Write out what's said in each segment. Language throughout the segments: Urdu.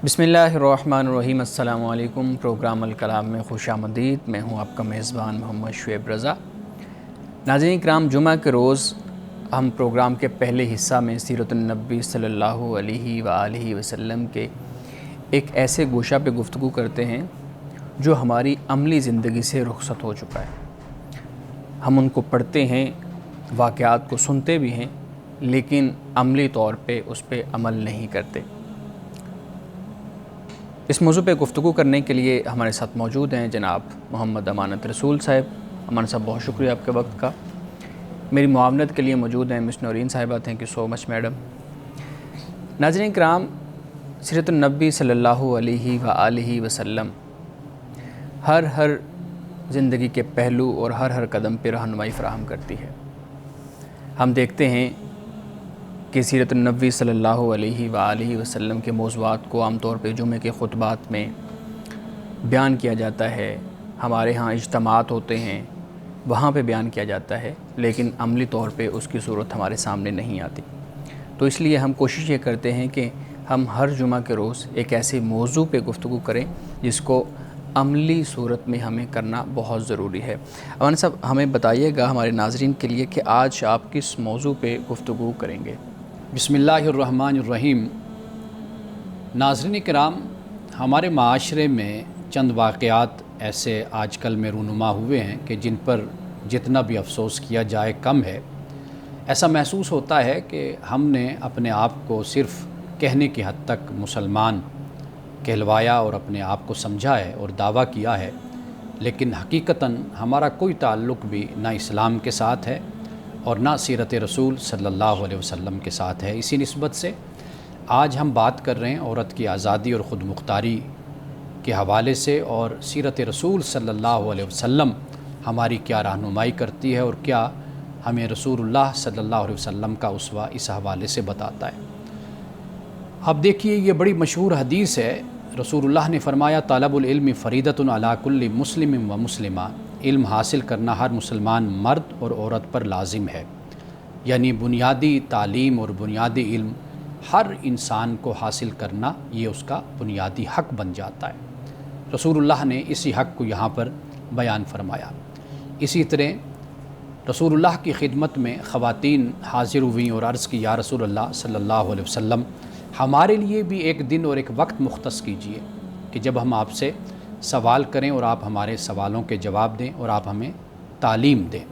بسمillahirrahmanirrahیم۔ السلام علیکم۔ پروگرام الکلام میں خوش آمدید۔ میں ہوں آپ کا میزبان محمد شعیب رضا۔ ناظرین کرام، جمعہ کے روز ہم پروگرام کے پہلے حصہ میں سیرت النبی صلی اللہ علیہ وآلہ وسلم کے ایک ایسے گوشہ پہ گفتگو کرتے ہیں جو ہماری عملی زندگی سے رخصت ہو چکا ہے۔ ہم ان کو پڑھتے ہیں، واقعات کو سنتے بھی ہیں، لیکن عملی طور پہ اس پہ عمل نہیں کرتے۔ اس موضوع پہ گفتگو کرنے کے لیے ہمارے ساتھ موجود ہیں جناب محمد امانت رسول صاحب۔ امانت صاحب، بہت شکریہ آپ کے وقت کا۔ میری معاونت کے لیے موجود ہیں مس نورین صاحبہ، thank you so much madam. ناظرین کرام، سیرت النبی صلی اللہ علیہ وآلہ وسلم ہر زندگی کے پہلو اور ہر قدم پہ رہنمائی فراہم کرتی ہے۔ ہم دیکھتے ہیں کہ سیرت النبی صلی اللہ علیہ وآلہ وسلم کے موضوعات کو عام طور پہ جمعے کے خطبات میں بیان کیا جاتا ہے، ہمارے ہاں اجتماعات ہوتے ہیں، وہاں پہ بیان کیا جاتا ہے، لیکن عملی طور پہ اس کی صورت ہمارے سامنے نہیں آتی۔ تو اس لیے ہم کوشش یہ کرتے ہیں کہ ہم ہر جمعہ کے روز ایک ایسے موضوع پہ گفتگو کریں جس کو عملی صورت میں ہمیں کرنا بہت ضروری ہے۔ امان صاحب، ہمیں بتائیے گا ہمارے ناظرین کے لیے کہ آج آپ کس موضوع پہ گفتگو کریں گے؟ بسم اللہ الرحمن الرحیم۔ ناظرین کرام، ہمارے معاشرے میں چند واقعات ایسے آج کل میں رونما ہوئے ہیں کہ جن پر جتنا بھی افسوس کیا جائے کم ہے۔ ایسا محسوس ہوتا ہے کہ ہم نے اپنے آپ کو صرف کہنے کی حد تک مسلمان کہلوایا اور اپنے آپ کو سمجھا ہے اور دعویٰ کیا ہے، لیکن حقیقتاً ہمارا کوئی تعلق بھی نہ اسلام کے ساتھ ہے اور نہ سیرت رسول صلی اللہ علیہ وسلم کے ساتھ ہے۔ اسی نسبت سے آج ہم بات کر رہے ہیں عورت کی آزادی اور خود مختاری کے حوالے سے، اور سیرت رسول صلی اللہ علیہ وسلم ہماری کیا رہنمائی کرتی ہے اور کیا ہمیں رسول اللہ صلی اللہ علیہ وسلم کا اسوہ اس حوالے سے بتاتا ہے۔ اب دیکھیے، یہ بڑی مشہور حدیث ہے۔ رسول اللہ نے فرمایا، طالب العلم فریضۃ علی کل مسلم و مسلمہ، علم حاصل کرنا ہر مسلمان مرد اور عورت پر لازم ہے۔ یعنی بنیادی تعلیم اور بنیادی علم ہر انسان کو حاصل کرنا، یہ اس کا بنیادی حق بن جاتا ہے۔ رسول اللہ نے اسی حق کو یہاں پر بیان فرمایا۔ اسی طرح رسول اللہ کی خدمت میں خواتین حاضر ہوئیں اور عرض کی، یا رسول اللہ صلی اللہ علیہ وسلم، ہمارے لیے بھی ایک دن اور ایک وقت مختص کیجئے کہ جب ہم آپ سے سوال کریں اور آپ ہمارے سوالوں کے جواب دیں اور آپ ہمیں تعلیم دیں۔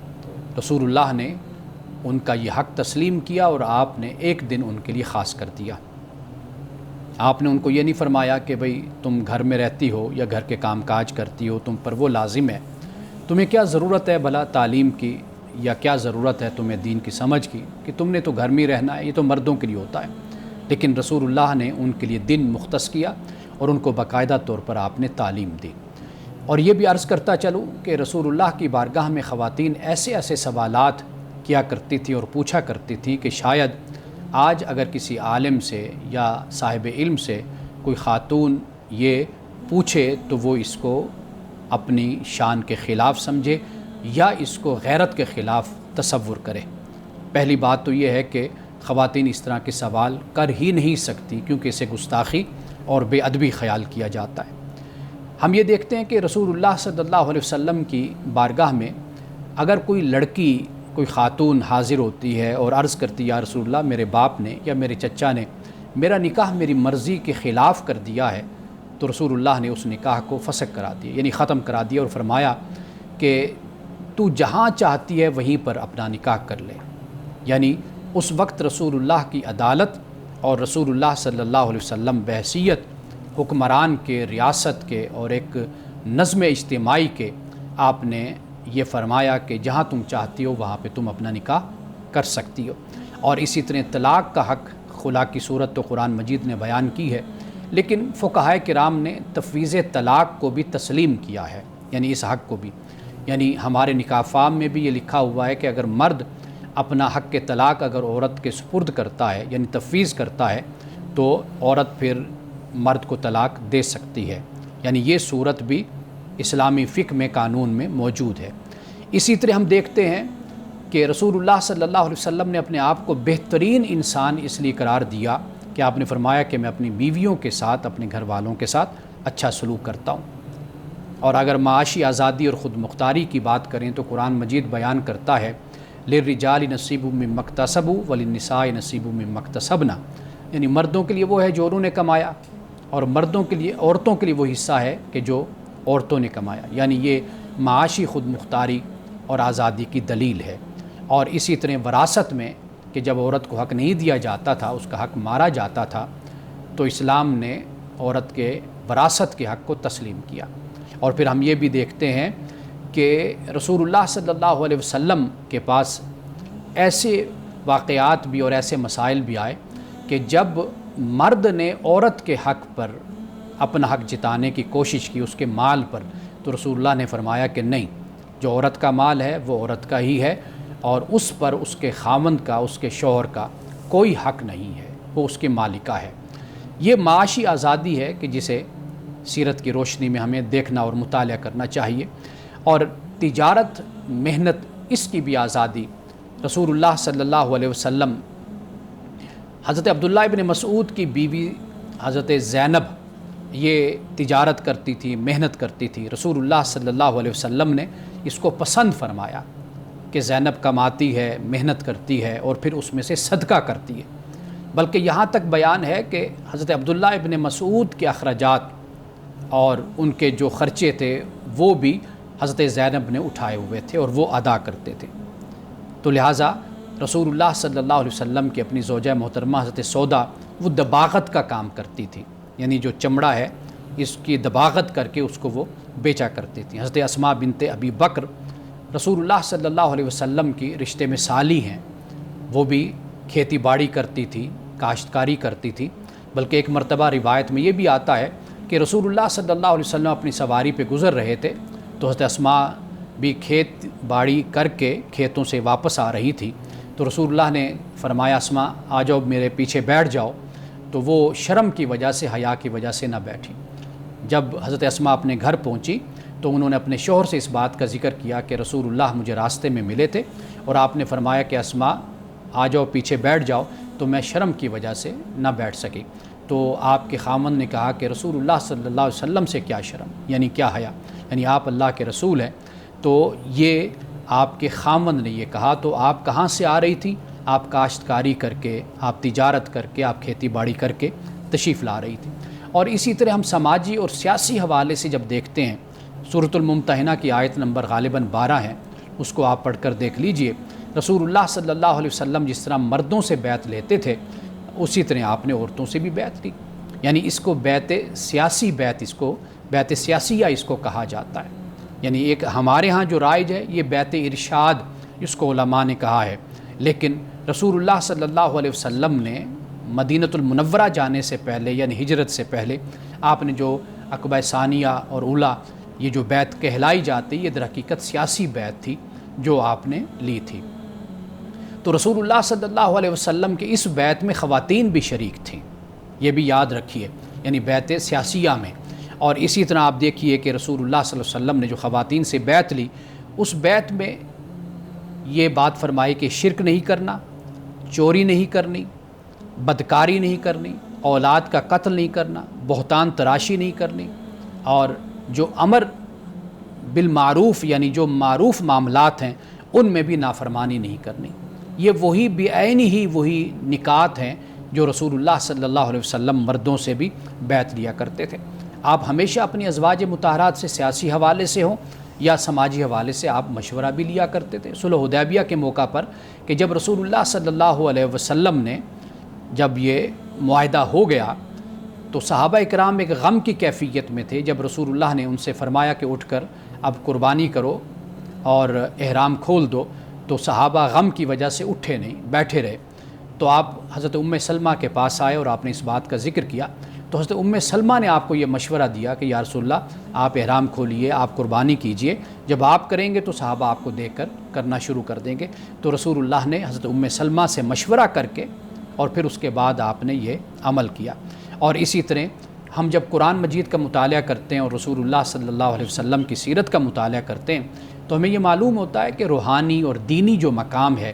رسول اللہ نے ان کا یہ حق تسلیم کیا اور آپ نے ایک دن ان کے لیے خاص کر دیا۔ آپ نے ان کو یہ نہیں فرمایا کہ بھئی تم گھر میں رہتی ہو یا گھر کے کام کاج کرتی ہو، تم پر وہ لازم ہے، تمہیں کیا ضرورت ہے بھلا تعلیم کی، یا کیا ضرورت ہے تمہیں دین کی سمجھ کی، کہ تم نے تو گھر میں رہنا ہے، یہ تو مردوں کے لیے ہوتا ہے۔ لیکن رسول اللہ نے ان کے لیے دن مختص کیا اور ان کو باقاعدہ طور پر آپ نے تعلیم دی۔ اور یہ بھی عرض کرتا چلوں کہ رسول اللہ کی بارگاہ میں خواتین ایسے سوالات کیا کرتی تھی اور پوچھا کرتی تھی کہ شاید آج اگر کسی عالم سے یا صاحب علم سے کوئی خاتون یہ پوچھے تو وہ اس کو اپنی شان کے خلاف سمجھے یا اس کو غیرت کے خلاف تصور کرے۔ پہلی بات تو یہ ہے کہ خواتین اس طرح کے سوال کر ہی نہیں سکتی، کیونکہ اسے گستاخی اور بے ادبی خیال کیا جاتا ہے۔ ہم یہ دیکھتے ہیں کہ رسول اللہ صلی اللہ علیہ وسلم کی بارگاہ میں اگر کوئی لڑکی، کوئی خاتون حاضر ہوتی ہے اور عرض کرتی، یا رسول اللہ، میرے باپ نے یا میرے چچا نے میرا نکاح میری مرضی کے خلاف کر دیا ہے، تو رسول اللہ نے اس نکاح کو فسخ کرا دیا، یعنی ختم کرا دیا، اور فرمایا کہ تو جہاں چاہتی ہے وہیں پر اپنا نکاح کر لے۔ یعنی اس وقت رسول اللہ کی عدالت اور رسول اللہ صلی اللہ علیہ وسلم بحیثیت حکمران کے، ریاست کے اور ایک نظم اجتماعی کے، آپ نے یہ فرمایا کہ جہاں تم چاہتی ہو وہاں پہ تم اپنا نکاح کر سکتی ہو۔ اور اسی طرح طلاق کا حق، خلا کی صورت تو قرآن مجید نے بیان کی ہے، لیکن فقہائے کرام نے تفویض طلاق کو بھی تسلیم کیا ہے، یعنی اس حق کو بھی، یعنی ہمارے نکاح فام میں بھی یہ لکھا ہوا ہے کہ اگر مرد اپنا حق کے طلاق اگر عورت کے سپرد کرتا ہے، یعنی تفویض کرتا ہے، تو عورت پھر مرد کو طلاق دے سکتی ہے۔ یعنی یہ صورت بھی اسلامی فقہ میں، قانون میں موجود ہے۔ اسی طرح ہم دیکھتے ہیں کہ رسول اللہ صلی اللہ علیہ وسلم نے اپنے آپ کو بہترین انسان اس لیے قرار دیا کہ آپ نے فرمایا کہ میں اپنی بیویوں کے ساتھ، اپنے گھر والوں کے ساتھ اچھا سلوک کرتا ہوں۔ اور اگر معاشی آزادی اور خود مختاری کی بات کریں تو قرآن مجید بیان کرتا ہے للرجال نصیب مما اکتسبوا وللنساء نصیب مما اکتسبنا، یعنی مردوں کے لیے وہ ہے جو انہوں نے کمایا، اور مردوں کے لیے، عورتوں کے لیے وہ حصہ ہے کہ جو عورتوں نے کمایا، یعنی یہ معاشی خود مختاری اور آزادی کی دلیل ہے۔ اور اسی طرح وراثت میں کہ جب عورت کو حق نہیں دیا جاتا تھا، اس کا حق مارا جاتا تھا، تو اسلام نے عورت کے وراثت کے حق کو تسلیم کیا۔ اور پھر ہم یہ بھی دیکھتے ہیں کہ رسول اللہ صلی اللہ علیہ وسلم کے پاس ایسے واقعات بھی اور ایسے مسائل بھی آئے کہ جب مرد نے عورت کے حق پر اپنا حق جتانے کی کوشش کی، اس کے مال پر، تو رسول اللہ نے فرمایا کہ نہیں، جو عورت کا مال ہے وہ عورت کا ہی ہے، اور اس پر اس کے خاوند کا، اس کے شوہر کا کوئی حق نہیں ہے، وہ اس کے مالکہ ہے۔ یہ معاشی آزادی ہے کہ جسے سیرت کی روشنی میں ہمیں دیکھنا اور مطالعہ کرنا چاہیے۔ اور تجارت، محنت، اس کی بھی آزادی رسول اللہ صلی اللہ علیہ وسلم، حضرت عبداللہ ابن مسعود کی بیوی حضرت زینب یہ تجارت کرتی تھی، محنت کرتی تھی۔ رسول اللہ صلی اللہ علیہ وسلم نے اس کو پسند فرمایا کہ زینب کماتی ہے، محنت کرتی ہے، اور پھر اس میں سے صدقہ کرتی ہے۔ بلکہ یہاں تک بیان ہے کہ حضرت عبداللہ ابن مسعود کے اخراجات اور ان کے جو خرچے تھے وہ بھی حضرت زینب نے اٹھائے ہوئے تھے اور وہ ادا کرتے تھے۔ تو لہٰذا رسول اللہ صلی اللہ علیہ وسلم کی اپنی زوجہ محترمہ حضرت سودا وہ دباغت کا کام کرتی تھی، یعنی جو چمڑا ہے اس کی دباغت کر کے اس کو وہ بیچا کرتی تھی۔ حضرت اسماء بنت ابی بکر رسول اللہ صلی اللہ علیہ وسلم کی رشتے میں سالی ہیں، وہ بھی کھیتی باڑی کرتی تھی، کاشتکاری کرتی تھی۔ بلکہ ایک مرتبہ روایت میں یہ بھی آتا ہے کہ رسول اللہ صلی اللہ علیہ وسلم اپنی سواری پہ گزر رہے تھے تو حضرت اسماء بھی کھیت باڑی کر کے کھیتوں سے واپس آ رہی تھی، تو رسول اللہ نے فرمایا اسماء آ جاؤ میرے پیچھے بیٹھ جاؤ، تو وہ شرم کی وجہ سے، حیا کی وجہ سے نہ بیٹھی۔ جب حضرت اسماء اپنے گھر پہنچی تو انہوں نے اپنے شوہر سے اس بات کا ذکر کیا کہ رسول اللہ مجھے راستے میں ملے تھے اور آپ نے فرمایا کہ اسماء آ جاؤ پیچھے بیٹھ جاؤ، تو میں شرم کی وجہ سے نہ بیٹھ سکی۔ تو آپ کے خامند نے کہا کہ رسول اللہ صلی اللہ علیہ وسلم سے کیا شرم، یعنی کیا حیا، یعنی آپ اللہ کے رسول ہیں۔ تو یہ آپ کے خامند نے یہ کہا، تو آپ کہاں سے آ رہی تھی؟ آپ کاشتکاری کر کے، آپ تجارت کر کے، آپ کھیتی باڑی کر کے تشریف لا رہی تھی۔ اور اسی طرح ہم سماجی اور سیاسی حوالے سے جب دیکھتے ہیں، سورۃ الممتحنہ کی آیت نمبر غالباً 12 ہے، اس کو آپ پڑھ کر دیکھ لیجئے۔ رسول اللہ صلی اللہ علیہ وسلم جس طرح مردوں سے بیعت لیتے تھے اسی طرح آپ نے عورتوں سے بھی بیعت لی، یعنی اس کو بیعت سیاسی بیعت، اس کو بیعت سیاسیہ اس کو کہا جاتا ہے۔ یعنی ایک ہمارے ہاں جو رائج ہے یہ بیعت ارشاد اس کو علماء نے کہا ہے، لیکن رسول اللہ صلی اللہ علیہ وسلم نے مدینۃ المنورہ جانے سے پہلے یعنی ہجرت سے پہلے آپ نے جو عقبہ ثانیہ اور اولیٰ یہ جو بیعت کہلائی جاتی، یہ در حقیقت سیاسی بیعت تھی جو آپ نے لی تھی۔ تو رسول اللہ صلی اللہ علیہ وسلم کے اس بیعت میں خواتین بھی شریک تھیں، یہ بھی یاد رکھیے، یعنی بیعت سیاسیہ میں۔ اور اسی طرح آپ دیکھیے کہ رسول اللہ صلی اللہ علیہ وسلم نے جو خواتین سے بیعت لی، اس بیعت میں یہ بات فرمائی کہ شرک نہیں کرنا، چوری نہیں کرنی، بدکاری نہیں کرنی، اولاد کا قتل نہیں کرنا، بہتان تراشی نہیں کرنی، اور جو امر بالمعروف یعنی جو معروف معاملات ہیں ان میں بھی نافرمانی نہیں کرنی۔ یہ وہی بعین ہی وہی نکات ہیں جو رسول اللہ صلی اللہ علیہ وسلم مردوں سے بھی بیعت لیا کرتے تھے۔ آپ ہمیشہ اپنی ازواج مطہرات سے سیاسی حوالے سے ہوں یا سماجی حوالے سے آپ مشورہ بھی لیا کرتے تھے۔ صلح حدیبیہ کے موقع پر کہ جب رسول اللہ صلی اللہ علیہ وسلم نے جب یہ معاہدہ ہو گیا تو صحابہ اکرام ایک غم کی کیفیت میں تھے۔ جب رسول اللہ نے ان سے فرمایا کہ اٹھ کر اب قربانی کرو اور احرام کھول دو، تو صحابہ غم کی وجہ سے اٹھے نہیں، بیٹھے رہے۔ تو آپ حضرت ام سلمہ کے پاس آئے اور آپ نے اس بات کا ذکر کیا، تو حضرت ام سلمہ نے آپ کو یہ مشورہ دیا کہ یا رسول اللہ آپ احرام کھولیے، آپ قربانی کیجئے، جب آپ کریں گے تو صحابہ آپ کو دیکھ کر کرنا شروع کر دیں گے۔ تو رسول اللہ نے حضرت ام سلمہ سے مشورہ کر کے اور پھر اس کے بعد آپ نے یہ عمل کیا۔ اور اسی طرح ہم جب قرآن مجید کا مطالعہ کرتے ہیں اور رسول اللہ صلی اللہ علیہ وسلم کی سیرت کا مطالعہ کرتے ہیں تو ہمیں یہ معلوم ہوتا ہے کہ روحانی اور دینی جو مقام ہے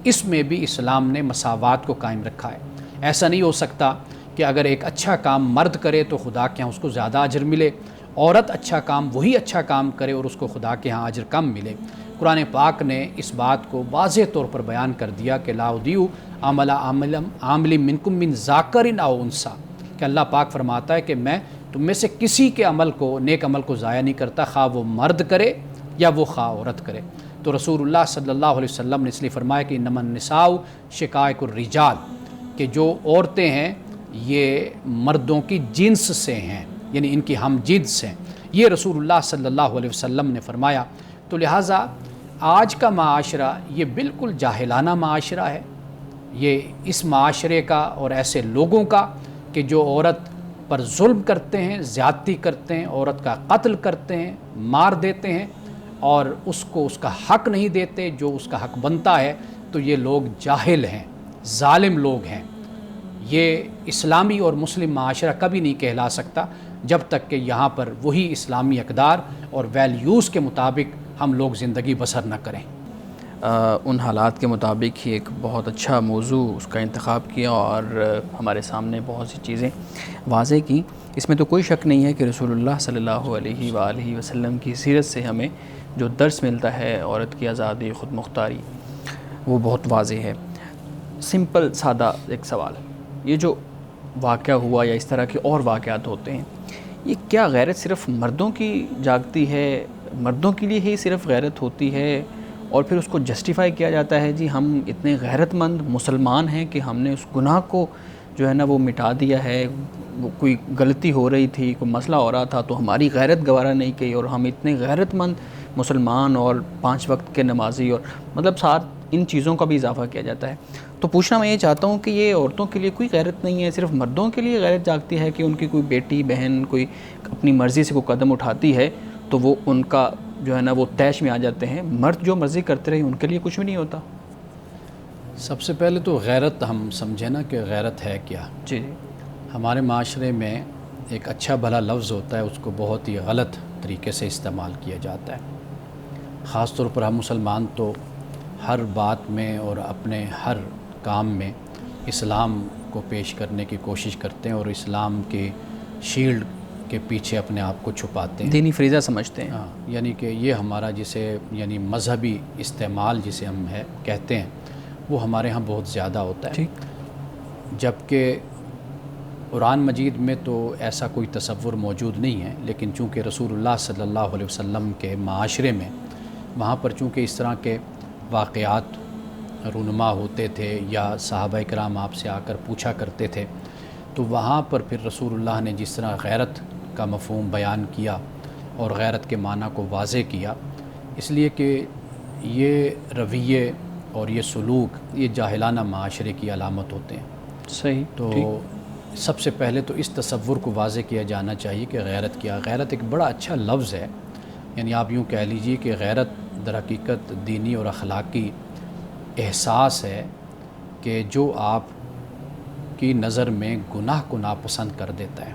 اس میں بھی اسلام نے مساوات کو قائم رکھا ہے۔ ایسا نہیں ہو سکتا کہ اگر ایک اچھا کام مرد کرے تو خدا کے ہاں اس کو زیادہ اجر ملے، عورت اچھا کام وہی اچھا کام کرے اور اس کو خدا کے ہاں اجر کم ملے۔ قرآن پاک نے اس بات کو واضح طور پر بیان کر دیا کہ لا اضیع عمل عامل منکم من ذکر او انثی، کہ اللہ پاک فرماتا ہے کہ میں تم میں سے کسی کے عمل کو، نیک عمل کو ضائع نہیں کرتا، خواہ وہ مرد کرے یا وہ خواہ عورت کرے۔ تو رسول اللہ صلی اللہ علیہ وسلم نے اس لیے فرمایا کہ انما النساء شقائق الرجال، کہ جو عورتیں ہیں یہ مردوں کی جنس سے ہیں، یعنی ان کی ہم جنس ہیں، یہ رسول اللہ صلی اللہ علیہ وسلم نے فرمایا۔ تو لہٰذا آج کا معاشرہ یہ بالکل جاہلانہ معاشرہ ہے، یہ اس معاشرے کا اور ایسے لوگوں کا کہ جو عورت پر ظلم کرتے ہیں، زیادتی کرتے ہیں، عورت کا قتل کرتے ہیں، مار دیتے ہیں اور اس کو اس کا حق نہیں دیتے جو اس کا حق بنتا ہے۔ تو یہ لوگ جاہل ہیں، ظالم لوگ ہیں۔ یہ اسلامی اور مسلم معاشرہ کبھی نہیں کہلا سکتا جب تک کہ یہاں پر وہی اسلامی اقدار اور ویلیوز کے مطابق ہم لوگ زندگی بسر نہ کریں۔ ان حالات کے مطابق ہی ایک بہت اچھا موضوع اس کا انتخاب کیا اور ہمارے سامنے بہت سی چیزیں واضح کی۔ اس میں تو کوئی شک نہیں ہے کہ رسول اللہ صلی اللہ علیہ وآلہ وسلم کی سیرت سے ہمیں جو درس ملتا ہے عورت کی آزادی، خود مختاری، وہ بہت واضح ہے۔ سمپل سادہ ایک سوال، یہ جو واقعہ ہوا یا اس طرح کے اور واقعات ہوتے ہیں، یہ کیا غیرت صرف مردوں کی جاگتی ہے، مردوں کے لیے ہی صرف غیرت ہوتی ہے اور پھر اس کو جسٹیفائی کیا جاتا ہے جی ہم اتنے غیرت مند مسلمان ہیں کہ ہم نے اس گناہ کو جو ہے نا وہ مٹا دیا ہے، وہ کوئی غلطی ہو رہی تھی، کوئی مسئلہ ہو رہا تھا تو ہماری غیرت گوارا نہیں کی اور ہم اتنے غیرت مند مسلمان اور 5 وقت کے نمازی، اور مطلب ساتھ ان چیزوں کا بھی اضافہ کیا جاتا ہے۔ تو پوچھنا میں یہ چاہتا ہوں کہ یہ عورتوں کے لیے کوئی غیرت نہیں ہے، صرف مردوں کے لیے غیرت جاگتی ہے کہ ان کی کوئی بیٹی بہن کوئی اپنی مرضی سے کوئی قدم اٹھاتی ہے تو وہ ان کا جو ہے نا وہ طیش میں آ جاتے ہیں، مرد جو مرضی کرتے رہے ان کے لیے کچھ بھی نہیں ہوتا؟ سب سے پہلے تو غیرت ہم سمجھیں نا کہ غیرت ہے کیا۔ جی ہمارے معاشرے میں ایک اچھا بھلا لفظ ہوتا ہے، اس کو بہت ہی غلط طریقے سے استعمال کیا جاتا ہے۔ خاص طور پر ہم مسلمان تو ہر بات میں اور اپنے ہر کام میں اسلام کو پیش کرنے کی کوشش کرتے ہیں اور اسلام کے شیلڈ کے پیچھے اپنے آپ کو چھپاتے ہیں، دینی فریضہ سمجھتے ہیں۔ ہاں، یعنی کہ یہ ہمارا جسے یعنی مذہبی استعمال جسے ہم کہتے ہیں وہ ہمارے ہاں بہت زیادہ ہوتا ہے، جبکہ قرآن مجید میں تو ایسا کوئی تصور موجود نہیں ہے، لیکن چونکہ رسول اللہ صلی اللہ علیہ وسلم کے معاشرے میں وہاں پر چونکہ اس طرح کے واقعات رونما ہوتے تھے یا صحابہ کرام آپ سے آ کر پوچھا کرتے تھے، تو وہاں پر پھر رسول اللہ نے جس طرح غیرت کا مفہوم بیان کیا اور غیرت کے معنی کو واضح کیا، اس لیے کہ یہ رویے اور یہ سلوک یہ جاہلانہ معاشرے کی علامت ہوتے ہیں۔ صحیح۔ تو سب سے پہلے تو اس تصور کو واضح کیا جانا چاہیے کہ غیرت کیا۔ غیرت ایک بڑا اچھا لفظ ہے، یعنی آپ یوں کہہ لیجئے کہ غیرت در حقیقت دینی اور اخلاقی احساس ہے کہ جو آپ کی نظر میں گناہ کو ناپسند کر دیتا ہے۔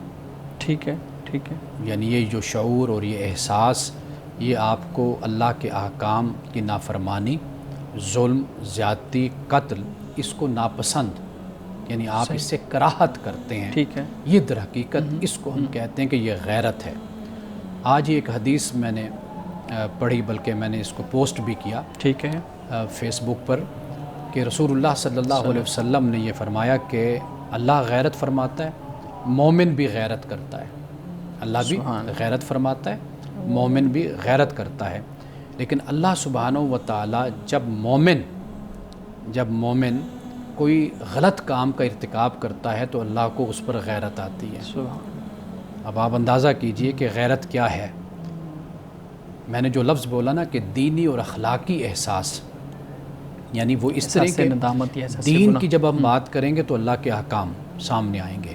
ٹھیک ہے، ٹھیک ہے۔ یعنی یہ جو شعور اور یہ احساس یہ آپ کو اللہ کے احکام کی نافرمانی، ظلم، زیادتی، قتل، اس کو ناپسند، یعنی آپ اس سے کراہت کرتے ہیں۔ ٹھیک ہے۔ یہ در حقیقت اس کو ہم کہتے ہیں کہ یہ غیرت ہے۔ آج ایک حدیث میں نے پڑھی، بلکہ میں نے اس کو پوسٹ بھی کیا ٹھیک ہے۔ فیس بک پر، کہ رسول اللہ صلی اللہ علیہ وسلم نے یہ فرمایا کہ اللہ غیرت فرماتا ہے، مومن بھی غیرت کرتا ہے۔ اللہ بھی غیرت فرماتا ہے، مومن بھی غیرت کرتا ہے، لیکن اللہ سبحانہ و تعالی جب مومن کوئی غلط کام کا ارتکاب کرتا ہے تو اللہ کو اس پر غیرت آتی ہے۔ اب آپ اندازہ کیجئے کہ غیرت کیا ہے۔ میں نے جو لفظ بولا نا کہ دینی اور اخلاقی احساس، یعنی وہ اس طرح کے دین کی جب ہم بات کریں گے تو اللہ کے احکام سامنے آئیں گے۔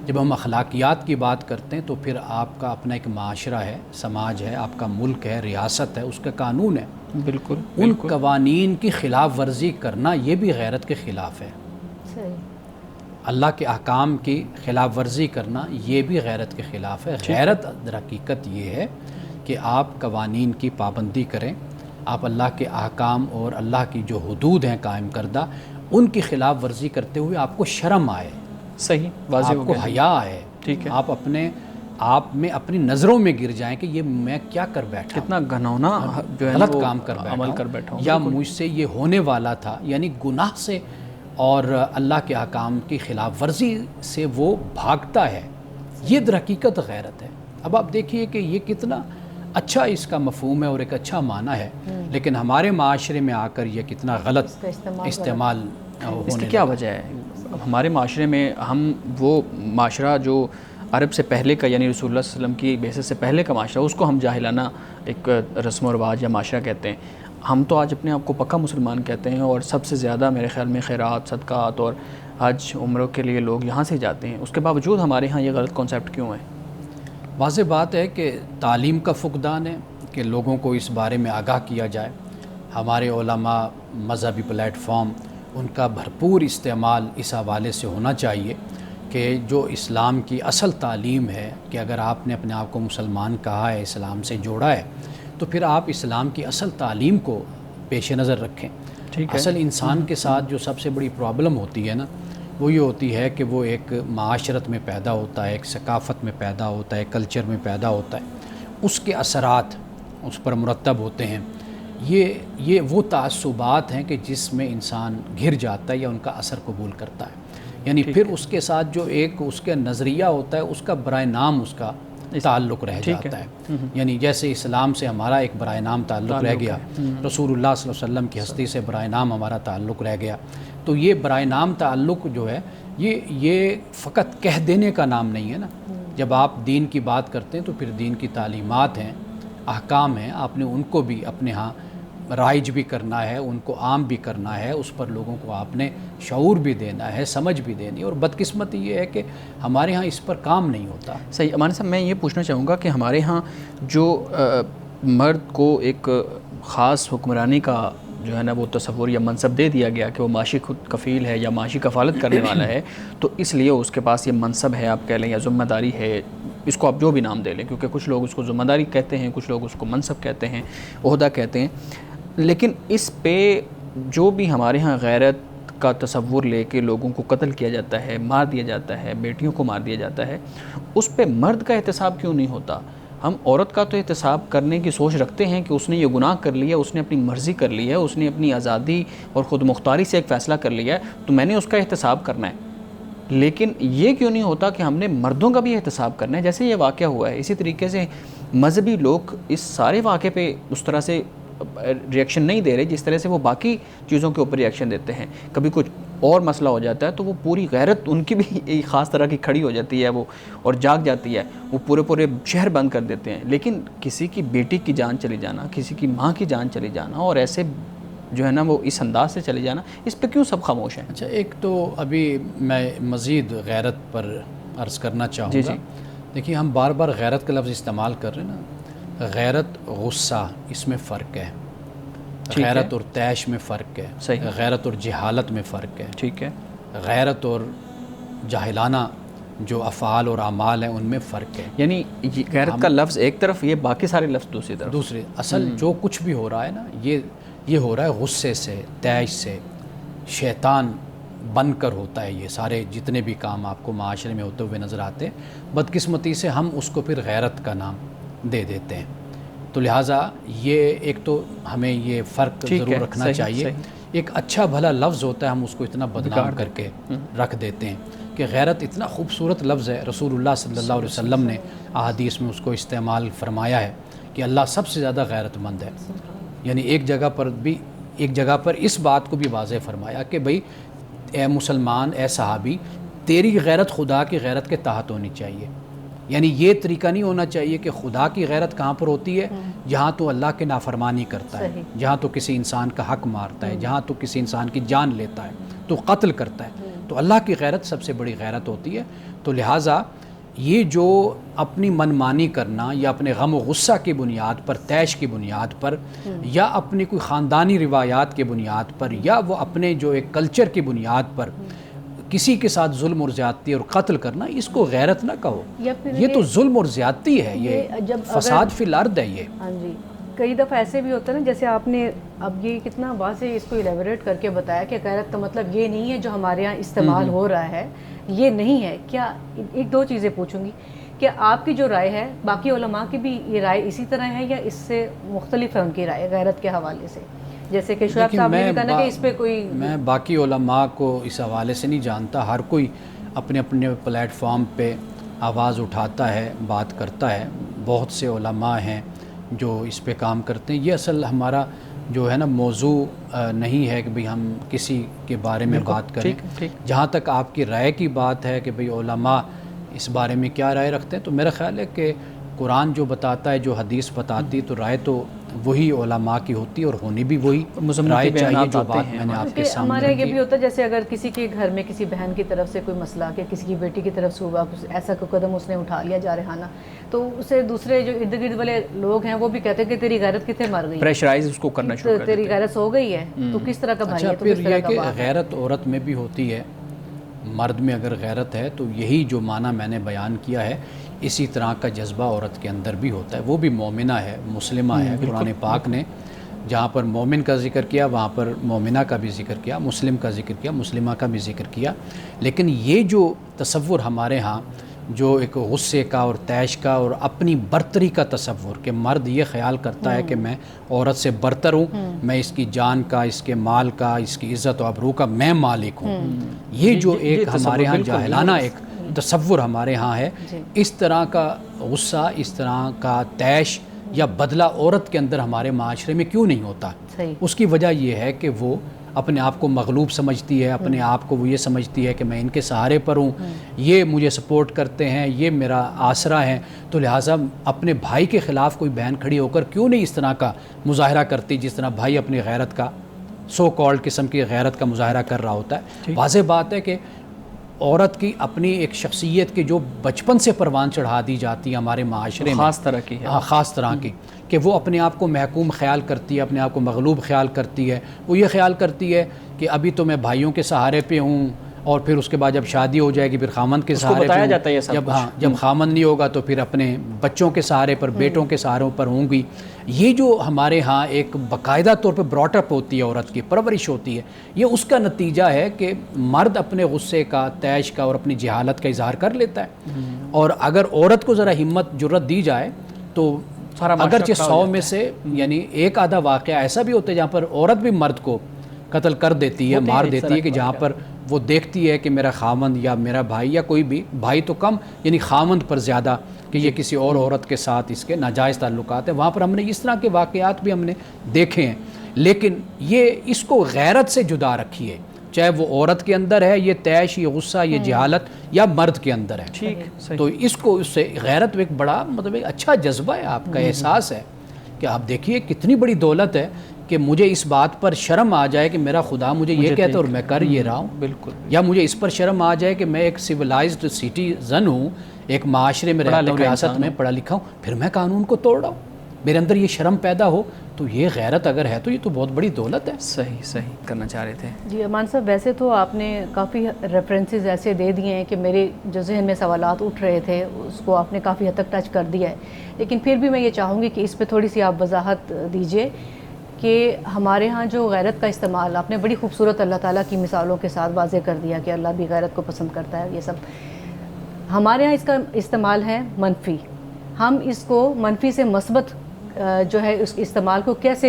جب ہم اخلاقیات کی بات کرتے ہیں تو پھر آپ کا اپنا ایک معاشرہ ہے، سماج ہے، آپ کا ملک ہے، ریاست ہے، اس کا قانون ہے۔ بالکل۔ ان قوانین کی خلاف ورزی کرنا یہ بھی غیرت کے خلاف ہے۔ اللہ کے احکام کی خلاف ورزی کرنا یہ بھی غیرت کے خلاف ہے۔ غیرت در حقیقت یہ ہے کہ آپ قوانین کی پابندی کریں، آپ اللہ کے احکام اور اللہ کی جو حدود ہیں قائم کردہ ان کی خلاف ورزی کرتے ہوئے آپ کو شرم آئے، صحیح واضح آپ ہو کو گیا. حیا آئے، ٹھیک ہے. آپ میں اپنی نظروں میں گر جائیں کہ یہ میں کیا کر بیٹھا، کتنا گھنونا جو ہے نا غلط وہ کام کر عمل کر بیٹھا بیٹھا ہوں، ہوں. یا مجھ سے یہ ہونے والا تھا. یعنی گناہ سے اور اللہ کے احکام کی خلاف ورزی سے وہ بھاگتا ہے. یہ در حقیقت غیرت ہے. اب آپ دیکھیے کہ یہ کتنا اچھا اس کا مفہوم ہے اور ایک اچھا معنی ہے، لیکن ہمارے معاشرے میں آ کر یہ کتنا غلط استعمال اس کی ہونے کیا لگا. وجہ ہے؟ ہمارے معاشرے میں ہم وہ معاشرہ جو عرب سے پہلے کا، یعنی رسول اللہ صلی اللہ علیہ وسلم کی بعثت سے پہلے کا معاشرہ، اس کو ہم جاہلانہ ایک رسم و رواج یا معاشرہ کہتے ہیں. ہم تو آج اپنے آپ کو پکا مسلمان کہتے ہیں، اور سب سے زیادہ میرے خیال میں خیرات، صدقات اور حج عمروں کے لیے لوگ یہاں سے جاتے ہیں. اس کے باوجود ہمارے ہاں یہ غلط کانسیپٹ کیوں ہے؟ واضح بات ہے کہ تعلیم کا فقدان ہے کہ لوگوں کو اس بارے میں آگاہ کیا جائے. ہمارے علماء، مذہبی پلیٹ فارم، ان کا بھرپور استعمال اس حوالے سے ہونا چاہیے کہ جو اسلام کی اصل تعلیم ہے، کہ اگر آپ نے اپنے آپ کو مسلمان کہا ہے، اسلام سے جوڑا ہے، تو پھر آپ اسلام کی اصل تعلیم کو پیش نظر رکھیں. ٹھیک ہے. اصل انسان کے ساتھ جو سب سے بڑی پرابلم ہوتی ہے نا، وہ یہ ہوتی ہے کہ وہ ایک معاشرت میں پیدا ہوتا ہے، ایک ثقافت میں پیدا ہوتا ہے، کلچر میں پیدا ہوتا ہے، اس کے اثرات اس پر مرتب ہوتے ہیں. یہ وہ تعصبات ہیں کہ جس میں انسان گھر جاتا ہے یا ان کا اثر قبول کرتا ہے. یعنی پھر اس کے ساتھ جو ایک اس کا نظریہ ہوتا ہے، اس کا برائے نام اس کا تعلق رہ جاتا ہے. یعنی جیسے اسلام سے ہمارا ایک برائے نام تعلق رہ گیا، رسول اللہ صلی اللہ علیہ وسلم کی ہستی سے برائے نام ہمارا تعلق رہ گیا. تو یہ برائے نام تعلق جو ہے یہ فقط کہہ دینے کا نام نہیں ہے نا. جب آپ دین کی بات کرتے ہیں تو پھر دین کی تعلیمات ہیں، احکام ہیں، آپ نے ان کو بھی اپنے ہاں رائج بھی کرنا ہے، ان کو عام بھی کرنا ہے، اس پر لوگوں کو آپ نے شعور بھی دینا ہے، سمجھ بھی دینی ہے. اور بدقسمتی یہ ہے کہ ہمارے ہاں اس پر کام نہیں ہوتا. صحیح. امان صاحب، میں یہ پوچھنا چاہوں گا کہ ہمارے ہاں جو مرد کو ایک خاص حکمرانی کا جو ہے نا وہ تصور یا منصب دے دیا گیا کہ وہ معاشی خود کفیل ہے یا معاشی کفالت کرنے والا ہے، تو اس لیے اس کے پاس یہ منصب ہے، آپ کہہ لیں، یا ذمہ داری ہے، اس کو آپ جو بھی نام دے لیں، کیونکہ کچھ لوگ اس کو ذمہ داری کہتے ہیں، کچھ لوگ اس کو منصب کہتے ہیں، عہدہ کہتے ہیں. لیکن اس پہ جو بھی ہمارے ہاں غیرت کا تصور لے کے لوگوں کو قتل کیا جاتا ہے، مار دیا جاتا ہے، بیٹیوں کو مار دیا جاتا ہے، اس پہ مرد کا احتساب کیوں نہیں ہوتا؟ ہم عورت کا تو احتساب کرنے کی سوچ رکھتے ہیں کہ اس نے یہ گناہ کر لیا، اس نے اپنی مرضی کر لی ہے، اس نے اپنی آزادی اور خود مختاری سے ایک فیصلہ کر لیا ہے، تو میں نے اس کا احتساب کرنا ہے. لیکن یہ کیوں نہیں ہوتا کہ ہم نے مردوں کا بھی احتساب کرنا ہے؟ جیسے یہ واقعہ ہوا ہے، اسی طریقے سے مذہبی لوگ اس سارے واقعے پہ اس طرح سے ریئیکشن نہیں دے رہے جس طرح سے وہ باقی چیزوں کے اوپر ریئیکشن دیتے ہیں. کبھی کچھ اور مسئلہ ہو جاتا ہے تو وہ پوری غیرت ان کی بھی ایک خاص طرح کی کھڑی ہو جاتی ہے، وہ اور جاگ جاتی ہے، وہ پورے شہر بند کر دیتے ہیں. لیکن کسی کی بیٹی کی جان چلی جانا، کسی کی ماں کی جان چلی جانا، اور ایسے جو ہے نا وہ اس انداز سے چلے جانا، اس پہ کیوں سب خاموش ہیں؟ اچھا، ایک تو ابھی میں مزید غیرت پر عرض کرنا چاہوں گا. دیکھیے، ہم بار بار غیرت کا لفظ استعمال کر رہے ہیں نا. غیرت، غصہ، اس میں فرق ہے. غیرت اور طیش میں فرق ہے. غیرت اور جہالت میں فرق ہے. ٹھیک ہے. غیرت اور جاہلانہ جو افعال اور اعمال ہیں ان میں فرق ہے. یعنی غیرت کا لفظ ایک طرف، یہ باقی سارے لفظ دوسری طرف. دوسرے اصل جو کچھ بھی ہو رہا ہے نا، یہ ہو رہا ہے غصے سے، طیش سے. شیطان بن کر ہوتا ہے یہ سارے جتنے بھی کام آپ کو معاشرے میں ہوتے ہوئے نظر آتے ہیں. بدقسمتی سے ہم اس کو پھر غیرت کا نام دے دیتے ہیں. تو لہٰذا یہ ایک تو ہمیں یہ فرق ضرور رکھنا چاہیے. ایک اچھا بھلا لفظ ہوتا ہے، ہم اس کو اتنا بدنام کر کے رکھ دیتے ہیں کہ غیرت اتنا خوبصورت لفظ ہے. رسول اللہ صلی اللہ علیہ وسلم نے احادیث میں اس کو استعمال فرمایا ہے کہ اللہ سب سے زیادہ غیرت مند ہے. یعنی ایک جگہ پر اس بات کو بھی واضح فرمایا کہ بھئی اے مسلمان، اے صحابی، تیری غیرت خدا کی غیرت کے تحت ہونی چاہیے. یعنی یہ طریقہ نہیں ہونا چاہیے کہ خدا کی غیرت کہاں پر ہوتی ہے؟ جہاں تو اللہ کے نافرمانی کرتا ہے، جہاں تو کسی انسان کا حق مارتا ہے، جہاں تو کسی انسان کی جان لیتا ہے، تو قتل کرتا ہے. تو اللہ کی غیرت سب سے بڑی غیرت ہوتی ہے. تو لہٰذا یہ جو اپنی منمانی کرنا یا اپنے غم و غصہ کی بنیاد پر، طیش کی بنیاد پر، یا اپنی کوئی خاندانی روایات کی بنیاد پر، یا وہ اپنے جو ایک کلچر کی بنیاد پر کسی کے ساتھ ظلم اور زیادتی اور قتل کرنا، اس کو غیرت نہ کہو. یہ تو ظلم اور زیادتی ہے، یہ فساد فی الارض ہے. یہ ہاں جی، کئی دفعہ ایسے بھی ہوتا ہے نا، جیسے آپ نے اب یہ کتنا واضح اس کو ایلیبوریٹ کر کے بتایا کہ غیرت کا مطلب یہ نہیں ہے جو ہمارے یہاں استعمال ہو رہا ہے، یہ نہیں ہے. کیا ایک دو چیزیں پوچھوں گی کہ آپ کی جو رائے ہے، باقی علماء کی بھی یہ رائے اسی طرح ہے یا اس سے مختلف ہے ان کی رائے غیرت کے حوالے سے؟ جیسے کہ شعیب صاحب نے بھی کہا نا کہ اس پہ کوئی، میں باقی علماء کو اس حوالے سے نہیں جانتا. ہر کوئی اپنے اپنے پلیٹ فارم پہ آواز اٹھاتا ہے، بات کرتا ہے. بہت سے علماء ہیں جو اس پہ کام کرتے ہیں. یہ اصل ہمارا جو ہے نا موضوع نہیں ہے کہ بھئی ہم کسی کے بارے میں بات کریں. جہاں تک آپ کی رائے کی بات ہے کہ بھئی علماء اس بارے میں کیا رائے رکھتے ہیں، تو میرا خیال ہے کہ قرآن جو بتاتا ہے، جو حدیث بتاتی، تو رائے تو وہی علماء کی ہوتی ہے اور ہونی بھی وہی رائے چاہیے جو بات میں نے آپ کے سامنے ہمارے یہ رکھی. بھی ہوتا ہے جیسے اگر کسی کے گھر میں کسی بہن کی طرف سے کوئی مسئلہ کہ کسی کی بیٹی کی طرف سے ہوا، ایسا کوئی قدم اس نے اٹھا لیا جارحانہ، تو اسے دوسرے جو ارد گرد والے لوگ ہیں وہ بھی کہتے ہیں کہ تیری غیرت کتنے مر گئی، پریشرائز اس کو کرنا شروع کر دیتے تیری غیرت ہو گئی ہے، تو کس طرح کا بھائی ہے، تو پھر کس طرح یہ کا کہ باپ ہے. غیرت عورت میں بھی ہوتی ہے. مرد میں اگر غیرت ہے تو یہی جو معنی میں نے بیان کیا ہے، اسی طرح کا جذبہ عورت کے اندر بھی ہوتا ہے. وہ بھی مومنہ ہے، مسلمہ ہے. قرآن پاک نے جہاں پر مومن کا ذکر کیا وہاں پر مومنہ کا بھی ذکر کیا، مسلم کا ذکر کیا، مسلمہ کا بھی ذکر کیا. لیکن یہ جو تصور ہمارے ہاں جو ایک غصے کا اور طیش کا اور اپنی برتری کا تصور، کہ مرد یہ خیال کرتا ہے کہ میں عورت سے برتر ہوں، میں اس کی جان کا، اس کے مال کا، اس کی عزت و آبرو کا میں مالک ہوں. یہ جو ایک ہمارے ہاں جاہلانہ ایک تصور ہمارے ہاں ہے، اس طرح کا غصہ، اس طرح کا طیش یا بدلہ عورت کے اندر ہمارے معاشرے میں کیوں نہیں ہوتا؟ اس کی وجہ یہ ہے کہ وہ اپنے آپ کو مغلوب سمجھتی ہے، اپنے آپ کو وہ یہ سمجھتی ہے کہ میں ان کے سہارے پر ہوں، یہ مجھے سپورٹ کرتے ہیں، یہ میرا آسرا ہے. تو لہٰذا اپنے بھائی کے خلاف کوئی بہن کھڑی ہو کر کیوں نہیں اس طرح کا مظاہرہ کرتی جس طرح بھائی اپنی غیرت کا، سو کالڈ قسم کی غیرت کا مظاہرہ کر رہا ہوتا ہے. واضح بات ہے کہ عورت کی اپنی ایک شخصیت کے جو بچپن سے پروان چڑھا دی جاتی ہے ہمارے معاشرے میں، خاص طرح کی ہے، خاص طرح کی، کہ وہ اپنے آپ کو محکوم خیال کرتی ہے، اپنے آپ کو مغلوب خیال کرتی ہے. وہ یہ خیال کرتی ہے کہ ابھی تو میں بھائیوں کے سہارے پہ ہوں، اور پھر اس کے بعد جب شادی ہو جائے گی پھر خامند کے سہارے پہ ہوں، جب خامند نہیں ہوگا تو پھر اپنے بچوں کے سہارے پر، بیٹوں کے سہاروں پر ہوں گی. یہ جو ہمارے ہاں ایک باقاعدہ طور پہ براٹ اپ ہوتی ہے، عورت کی پرورش ہوتی ہے، یہ اس کا نتیجہ ہے کہ مرد اپنے غصے کا، طیش کا اور اپنی جہالت کا اظہار کر لیتا ہے. اور اگر عورت کو ذرا ہمت جرت دی جائے تو اگرچہ 100 میں سے یعنی ایک آدھا واقعہ ایسا بھی ہوتا ہے جہاں پر عورت بھی مرد کو قتل کر دیتی ہے، مار دیتی ہے، کہ جہاں پر وہ دیکھتی ہے کہ میرا خامند یا میرا بھائی یا کوئی بھی، بھائی تو کم، یعنی خامند پر زیادہ، کہ یہ کسی اور عورت کے ساتھ اس کے ناجائز تعلقات ہیں. وہاں پر ہم نے اس طرح کے واقعات بھی ہم نے دیکھے ہیں. لیکن یہ اس کو غیرت سے جدا رکھیے، چاہے وہ عورت کے اندر ہے یہ طیش، یہ غصہ، یہ جہالت، یا مرد کے اندر ہے. تو اس کو اس سے غیرت ایک بڑا مطلب ایک اچھا جذبہ ہے، آپ کا احساس ہے کہ آپ دیکھیے کتنی بڑی دولت ہے کہ مجھے اس بات پر شرم آ جائے کہ میرا خدا مجھے یہ کہتا ہے اور میں کر یہ رہا ہوں. بالکل. یا مجھے اس پر شرم آ جائے کہ میں ایک سویلائزڈ سٹیزن ہوں، ایک معاشرے میں رہتا ہوں، ریاست میں پڑھا لکھا ہوں، پھر میں قانون کو توڑ رہا ہوں. میرے اندر یہ شرم پیدا ہو، تو یہ غیرت اگر ہے تو یہ تو بہت بڑی دولت ہے. صحیح کرنا چاہ رہے تھے. جی امان صاحب، ویسے تو آپ نے کافی ریفرنسز ایسے دے دیے ہیں کہ میرے جو ذہن میں سوالات اٹھ رہے تھے اس کو آپ نے کافی حد تک ٹچ کر دیا ہے. لیکن پھر بھی میں یہ چاہوں گی کہ اس پہ تھوڑی سی آپ وضاحت دیجئے کہ ہمارے ہاں جو غیرت کا استعمال آپ نے بڑی خوبصورت اللہ تعالیٰ کی مثالوں کے ساتھ واضح کر دیا کہ اللہ بھی غیرت کو پسند کرتا ہے. یہ سب ہمارے ہاں اس کا استعمال ہے منفی. ہم اس کو منفی سے مثبت جو ہے اس استعمال کو کیسے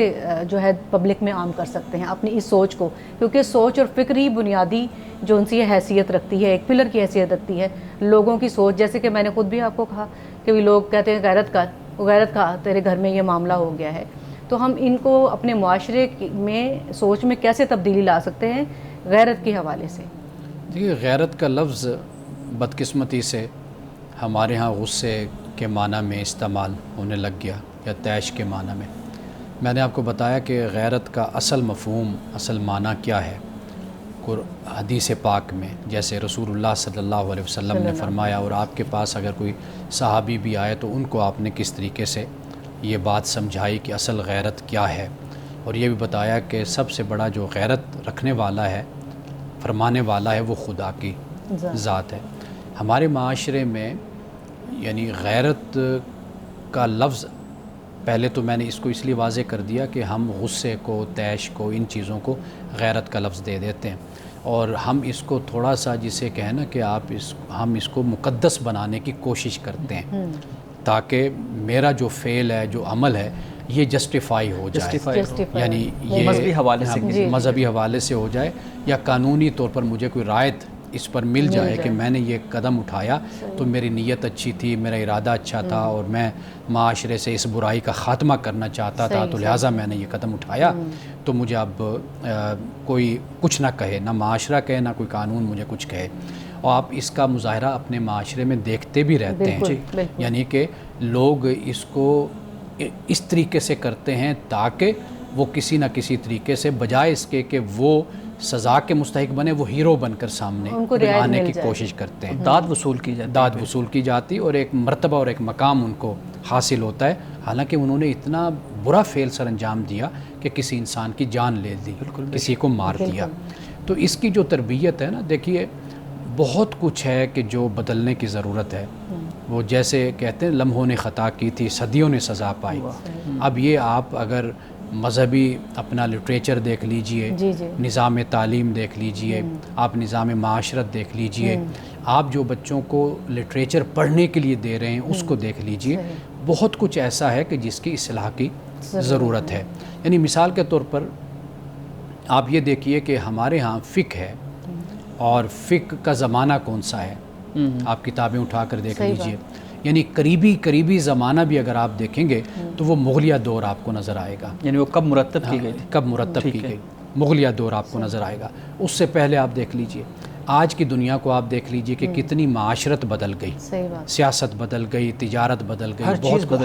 جو ہے پبلک میں عام کر سکتے ہیں اپنی اس سوچ کو، کیونکہ سوچ اور فکر ہی بنیادی جو ان سے حیثیت رکھتی ہے، ایک پلر کی حیثیت رکھتی ہے. لوگوں کی سوچ، جیسے کہ میں نے خود بھی آپ کو کہا کہ بھی لوگ کہتے ہیں غیرت کا تیرے گھر میں یہ معاملہ ہو گیا ہے. تو ہم ان کو اپنے معاشرے میں سوچ میں کیسے تبدیلی لا سکتے ہیں غیرت کے حوالے سے؟ دیکھیے، غیرت کا لفظ بدقسمتی سے ہمارے ہاں غصے کے معنی میں استعمال ہونے لگ گیا، یا طیش کے معنی میں. میں نے آپ کو بتایا کہ غیرت کا اصل مفہوم، اصل معنی کیا ہے. حدیث پاک میں جیسے رسول اللہ صلی اللہ علیہ وسلم نے فرمایا، اور آپ کے پاس اگر کوئی صحابی بھی آئے تو ان کو آپ نے کس طریقے سے یہ بات سمجھائی کہ اصل غیرت کیا ہے، اور یہ بھی بتایا کہ سب سے بڑا جو غیرت رکھنے والا ہے، فرمانے والا ہے، وہ خدا کی ذات ہے. ہمارے معاشرے میں یعنی غیرت کا لفظ پہلے تو میں نے اس کو اس لیے واضح کر دیا کہ ہم غصے کو، طیش کو، ان چیزوں کو غیرت کا لفظ دے دیتے ہیں، اور ہم اس کو تھوڑا سا جسے کہیں نا کہ ہم اس کو مقدس بنانے کی کوشش کرتے ہیں تاکہ میرا جو فعل ہے، جو عمل ہے، یہ جسٹیفائی ہو جائے، یعنی یہ مذہبی حوالے سے مذہبی حوالے سے ہو جائے، یا قانونی طور پر مجھے کوئی رعایت اس پر مل جائے کہ میں نے یہ قدم اٹھایا تو میری نیت اچھی تھی، میرا ارادہ اچھا تھا، اور میں معاشرے سے اس برائی کا خاتمہ کرنا چاہتا تھا، تو لہٰذا میں نے یہ قدم اٹھایا، تو مجھے اب کوئی کچھ نہ کہے، نہ معاشرہ کہے، نہ کوئی قانون مجھے کچھ کہے۔ اور آپ اس کا مظاہرہ اپنے معاشرے میں دیکھتے بھی رہتے ہیں، یعنی کہ لوگ اس کو اس طریقے سے کرتے ہیں تاکہ وہ کسی نہ کسی طریقے سے، بجائے اس کے کہ وہ سزا کے مستحق بنے، وہ ہیرو بن کر سامنے آنے کی کوشش کرتے ہیں، داد وصول کی جاتی، داد وصول کی جاتی، اور ایک مرتبہ اور ایک مقام ان کو حاصل ہوتا ہے، حالانکہ انہوں نے اتنا برا فعل سر انجام دیا کہ کسی انسان کی جان لے دی، کسی کو مار دیا۔ تو اس کی جو تربیت ہے نا، دیکھیے بہت کچھ ہے کہ جو بدلنے کی ضرورت ہے۔ وہ جیسے کہتے ہیں لمحوں نے خطا کی تھی، صدیوں نے سزا پائی۔ اب یہ آپ اگر مذہبی اپنا لٹریچر دیکھ لیجئے، نظام تعلیم دیکھ لیجئے، آپ نظام معاشرت دیکھ لیجئے، آپ جو بچوں کو لٹریچر پڑھنے کے لیے دے رہے ہیں اس کو دیکھ لیجئے، بہت کچھ ایسا ہے کہ جس کی اصلاح کی ضرورت ہے۔ یعنی مثال کے طور پر آپ یہ دیکھیے کہ ہمارے ہاں فقہ ہے، اور فقہ کا زمانہ کون سا ہے، آپ کتابیں اٹھا کر دیکھ لیجئے، یعنی قریبی زمانہ بھی اگر آپ دیکھیں گے تو وہ مغلیہ دور آپ کو نظر آئے گا، یعنی وہ کب مرتب کی گئی، کب مرتب کی گئی، مغلیہ دور آپ کو نظر آئے گا۔ اس سے پہلے آپ دیکھ لیجئے آج کی دنیا کو، آپ دیکھ لیجئے کہ کتنی معاشرت بدل گئی، سیاست بدل گئی، تجارت بدل گئی،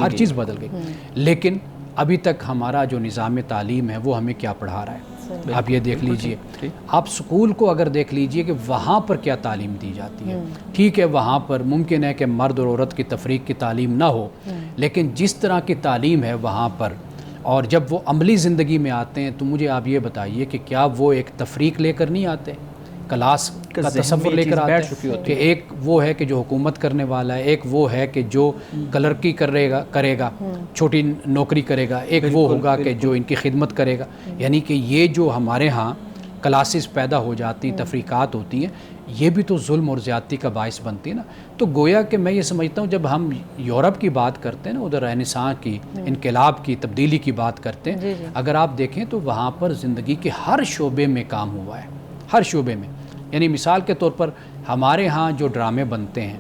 ہر چیز بدل گئی، لیکن ابھی تک ہمارا جو نظام تعلیم ہے وہ ہمیں کیا پڑھا رہا ہے؟ آپ یہ دیکھ لیجئے، آپ سکول کو اگر دیکھ لیجئے کہ وہاں پر کیا تعلیم دی جاتی ہے۔ ٹھیک ہے، وہاں پر ممکن ہے کہ مرد اور عورت کی تفریق کی تعلیم نہ ہو، لیکن جس طرح کی تعلیم ہے وہاں پر، اور جب وہ عملی زندگی میں آتے ہیں تو مجھے آپ یہ بتائیے کہ کیا وہ ایک تفریق لے کر نہیں آتے، کلاس کا تصور لے کر آتے ہیں کہ ایک وہ ہے کہ جو حکومت کرنے والا ہے، ایک وہ ہے کہ جو کلرکی کرے گا، چھوٹی نوکری کرے گا، ایک وہ ہوگا کہ جو ان کی خدمت کرے گا۔ یعنی کہ یہ جو ہمارے ہاں کلاسز پیدا ہو جاتی، تفریقات ہوتی ہیں، یہ بھی تو ظلم اور زیادتی کا باعث بنتی ہے نا۔ تو گویا کہ میں یہ سمجھتا ہوں جب ہم یورپ کی بات کرتے ہیں نا، ادھر رنیسانس کی، انقلاب کی، تبدیلی کی بات کرتے ہیں، اگر آپ دیکھیں تو وہاں پر زندگی کے ہر شعبے میں کام ہوا ہے، ہر شعبے میں۔ یعنی مثال کے طور پر ہمارے ہاں جو ڈرامے بنتے ہیں،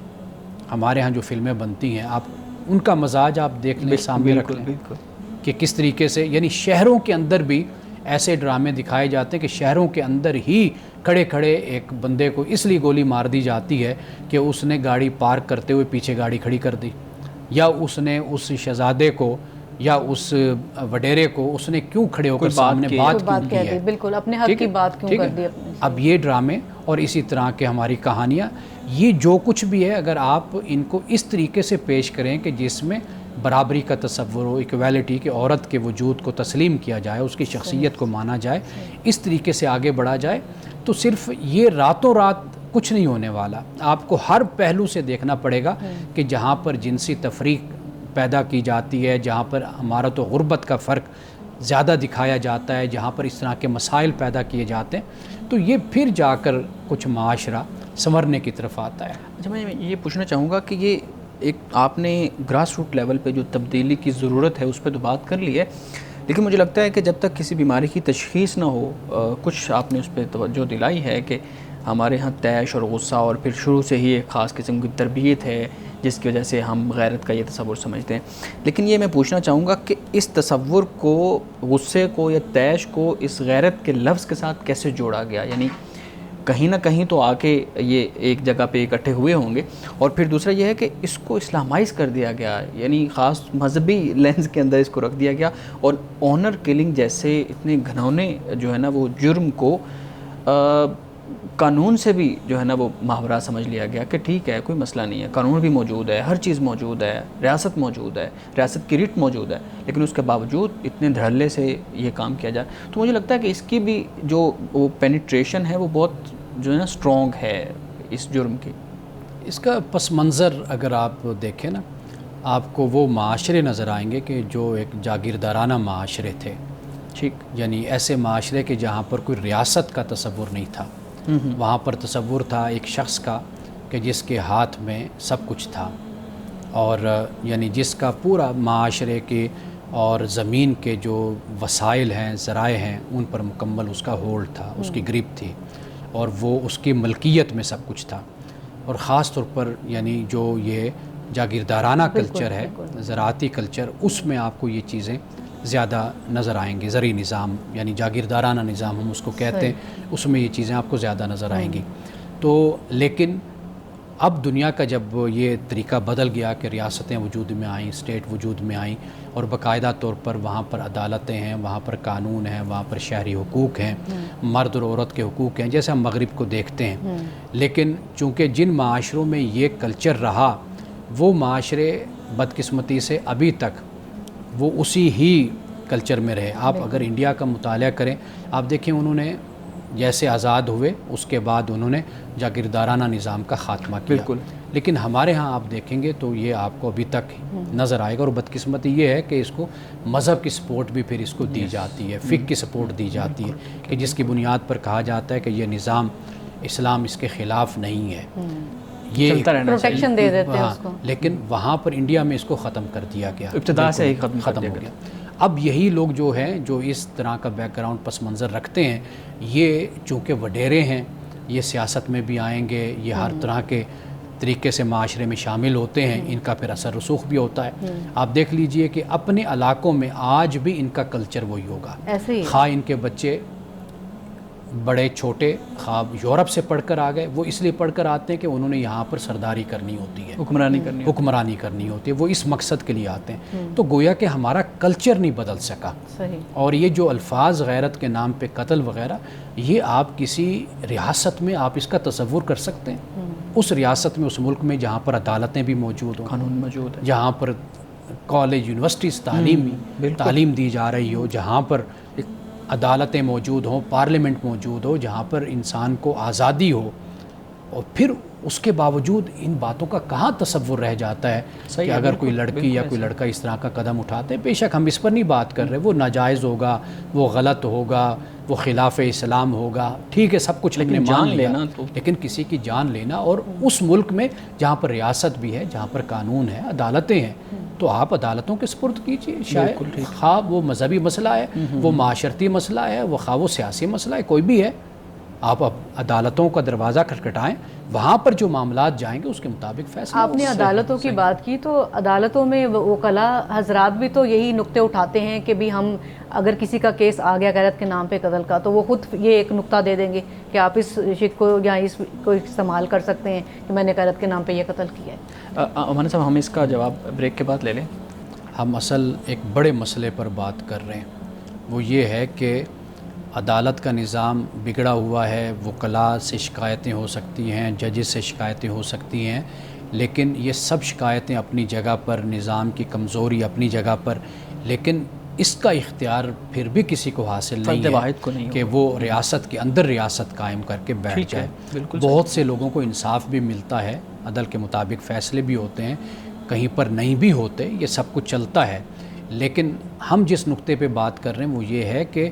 ہمارے ہاں جو فلمیں بنتی ہیں، آپ ان کا مزاج آپ دیکھ لیں، سامنے رکھ لیں کہ کس طریقے سے، یعنی شہروں کے اندر بھی ایسے ڈرامے دکھائے جاتے ہیں کہ شہروں کے اندر ہی کھڑے کھڑے ایک بندے کو اس لیے گولی مار دی جاتی ہے کہ اس نے گاڑی پارک کرتے ہوئے پیچھے گاڑی کھڑی کر دی، یا اس نے اس شہزادے کو یا اس وڈیرے کو اس نے کیوں کھڑے ہو کر سامنے بات کی ہے، بالکل اپنے حق کی بات کیوں کر دی۔ اب یہ ڈرامے اور اسی طرح کے ہماری کہانیاں، یہ جو کچھ بھی ہے، اگر آپ ان کو اس طریقے سے پیش کریں کہ جس میں برابری کا تصور ہو، ایکویلٹی، کہ عورت کے وجود کو تسلیم کیا جائے، اس کی شخصیت کو مانا جائے، اس طریقے سے آگے بڑھا جائے، تو صرف یہ راتوں رات کچھ نہیں ہونے والا۔ آپ کو ہر پہلو سے دیکھنا پڑے گا کہ جہاں پر جنسی تفریق پیدا کی جاتی ہے، جہاں پر امارت و غربت کا فرق زیادہ دکھایا جاتا ہے، جہاں پر اس طرح کے مسائل پیدا کیے جاتے ہیں، تو یہ پھر جا کر کچھ معاشرہ سنورنے کی طرف آتا ہے۔ اچھا، میں یہ پوچھنا چاہوں گا کہ یہ ایک آپ نے گراس روٹ لیول پہ جو تبدیلی کی ضرورت ہے اس پہ تو بات کر لی ہے، لیکن مجھے لگتا ہے کہ جب تک کسی بیماری کی تشخیص نہ ہو، کچھ آپ نے اس پہ توجہ دلائی ہے کہ ہمارے ہاں طیش اور غصہ، اور پھر شروع سے ہی ایک خاص قسم کی تربیت ہے جس کی وجہ سے ہم غیرت کا یہ تصور سمجھتے ہیں۔ لیکن یہ میں پوچھنا چاہوں گا کہ اس تصور کو، غصے کو یا طیش کو اس غیرت کے لفظ کے ساتھ کیسے جوڑا گیا؟ یعنی کہیں نہ کہیں تو آ کے یہ ایک جگہ پہ اکٹھے ہوئے ہوں گے، اور پھر دوسرا یہ ہے کہ اس کو اسلامائز کر دیا گیا، یعنی خاص مذہبی لینز کے اندر اس کو رکھ دیا گیا، اور آنر کلنگ جیسے اتنے گھنونے جو ہے نا وہ جرم کو قانون سے بھی جو ہے نا وہ ماورا سمجھ لیا گیا کہ ٹھیک ہے، کوئی مسئلہ نہیں ہے، قانون بھی موجود ہے، ہر چیز موجود ہے، ریاست موجود ہے، ریاست کی ریٹ موجود ہے، لیکن اس کے باوجود اتنے دھڑلے سے یہ کام کیا جائے۔ تو مجھے لگتا ہے کہ اس کی بھی جو وہ پینیٹریشن ہے وہ بہت جو ہے نا اسٹرانگ ہے اس جرم کی۔ اس کا پس منظر اگر آپ دیکھیں نا، آپ کو وہ معاشرے نظر آئیں گے کہ جو ایک جاگیردارانہ معاشرے تھے، ٹھیک، یعنی ایسے معاشرے کے جہاں پر کوئی ریاست کا تصور نہیں تھا، وہاں پر تصور تھا ایک شخص کا کہ جس کے ہاتھ میں سب کچھ تھا، اور یعنی جس کا پورا معاشرے کے اور زمین کے جو وسائل ہیں، ذرائع ہیں، ان پر مکمل اس کا ہولڈ تھا، اس کی گرپ تھی، اور وہ اس کی ملکیت میں سب کچھ تھا۔ اور خاص طور پر یعنی جو یہ جاگیردارانہ کلچر ہے، زراعتی کلچر، اس میں آپ کو یہ چیزیں زیادہ نظر آئیں گی۔ زرعی نظام یعنی جاگیردارانہ نظام ہم اس کو کہتے ہیں، اس میں یہ چیزیں آپ کو زیادہ نظر آئیں گی۔ تو لیکن اب دنیا کا جب یہ طریقہ بدل گیا کہ ریاستیں وجود میں آئیں، اسٹیٹ وجود میں آئیں، اور باقاعدہ طور پر وہاں پر عدالتیں ہیں، وہاں پر قانون ہیں، وہاں پر شہری حقوق ہیں، مرد اور عورت کے حقوق ہیں، جیسے ہم مغرب کو دیکھتے ہیں۔ لیکن چونکہ جن معاشروں میں یہ کلچر رہا، وہ معاشرے بدقسمتی سے ابھی تک وہ اسی ہی کلچر میں رہے۔ آپ اگر انڈیا کا مطالعہ کریں، آپ دیکھیں انہوں نے جیسے آزاد ہوئے اس کے بعد انہوں نے جاگیردارانہ نظام کا خاتمہ کیا، بالکل، لیکن ہمارے ہاں آپ دیکھیں گے تو یہ آپ کو ابھی تک نظر آئے گا۔ اور بدقسمتی یہ ہے کہ اس کو مذہب کی سپورٹ بھی پھر اس کو دی جاتی ہے، فقہ کی سپورٹ دی جاتی ہے، کہ جس کی بنیاد پر کہا جاتا ہے کہ یہ نظام اسلام اس کے خلاف نہیں ہے، یہ چلتا رہنا چاہیے، پروٹیکشن دے دیتے ہیں ہاں، اس کو۔ لیکن وہاں پر انڈیا میں اس کو ختم کر دیا گیا، ابتدا سے ہی بالکل ختم ہو گیا۔ اب یہی لوگ جو ہیں جو اس طرح کا بیک گراؤنڈ پس منظر رکھتے ہیں، یہ چونکہ وڈیرے ہیں، یہ سیاست میں بھی آئیں گے، یہ ہر طرح کے طریقے سے معاشرے میں شامل ہوتے ہیں، ان کا پھر اثر رسوخ بھی ہوتا ہے۔ آپ دیکھ لیجئے کہ اپنے علاقوں میں آج بھی ان کا کلچر وہی ہوگا، ایسے ہی خواہ ان کے بچے بڑے چھوٹے خواہ یورپ سے پڑھ کر آ گئے، وہ اس لیے پڑھ کر آتے ہیں کہ انہوں نے یہاں پر سرداری کرنی ہوتی ہے، حکمرانی کرنی ہوتی ہے، وہ اس مقصد کے لیے آتے ہیں۔ تو گویا کہ ہمارا کلچر نہیں بدل سکا، صحیح۔ اور یہ جو الفاظ غیرت کے نام پہ قتل وغیرہ، یہ آپ کسی ریاست میں آپ اس کا تصور کر سکتے ہیں؟ اس ریاست میں، اس ملک میں جہاں پر عدالتیں بھی موجود ہوں، قانون موجود ہے، جہاں پر کالج یونیورسٹیز تعلیم دی جا رہی ہو، جہاں پر عدالتیں موجود ہوں، پارلیمنٹ موجود ہو، جہاں پر انسان کو آزادی ہو، اور پھر اس کے باوجود ان باتوں کا کہاں تصور رہ جاتا ہے کہ اگر کوئی لڑکی یا کوئی لڑکا اس طرح کا قدم اٹھاتے ہیں، بے شک ہم اس پر نہیں بات کر رہے، وہ ناجائز ہوگا، وہ غلط ہوگا، وہ خلاف اسلام ہوگا، ٹھیک ہے، سب کچھ ہم نے مان لیا، لیکن کسی کی جان لینا، اور اس ملک میں جہاں پر ریاست بھی ہے، جہاں پر قانون ہے، عدالتیں ہیں، تو آپ عدالتوں کے سپرد کیجیے۔ شاید خواہ وہ مذہبی مسئلہ ہے، وہ معاشرتی مسئلہ ہے، وہ خواہ وہ سیاسی مسئلہ ہے، کوئی بھی ہے، آپ عدالتوں کا دروازہ کھٹکھٹائیں، وہاں پر جو معاملات جائیں گے اس کے مطابق فیصلہ۔ آپ نے عدالتوں کی بات کی، تو عدالتوں میں وکلاء حضرات بھی تو یہی نقطے اٹھاتے ہیں کہ بھی ہم اگر کسی کا کیس آ گیا غیرت کے نام پہ قتل کا، تو وہ خود یہ ایک نقطہ دے دیں گے کہ آپ اس شک کو یا اس کو استعمال کر سکتے ہیں کہ میں نے غیرت کے نام پہ یہ قتل کیا ہے۔ مولانا صاحب، ہم اس کا جواب بریک کے بعد لے لیں۔ ہم اصل ایک بڑے مسئلے پر بات کر رہے ہیں، وہ یہ ہے کہ عدالت کا نظام بگڑا ہوا ہے، وکلاء سے شکایتیں ہو سکتی ہیں، ججز سے شکایتیں ہو سکتی ہیں، لیکن یہ سب شکایتیں اپنی جگہ پر، نظام کی کمزوری اپنی جگہ پر، لیکن اس کا اختیار پھر بھی کسی کو حاصل نہیں ہے کہ وہ ریاست کے اندر ریاست قائم کر کے بیٹھ جائے۔ بہت سے لوگوں کو انصاف بھی ملتا ہے، عدل کے مطابق فیصلے بھی ہوتے ہیں، کہیں پر نہیں بھی ہوتے، یہ سب کچھ چلتا ہے، لیکن ہم جس نقطے پہ بات کر رہے ہیں وہ یہ ہے کہ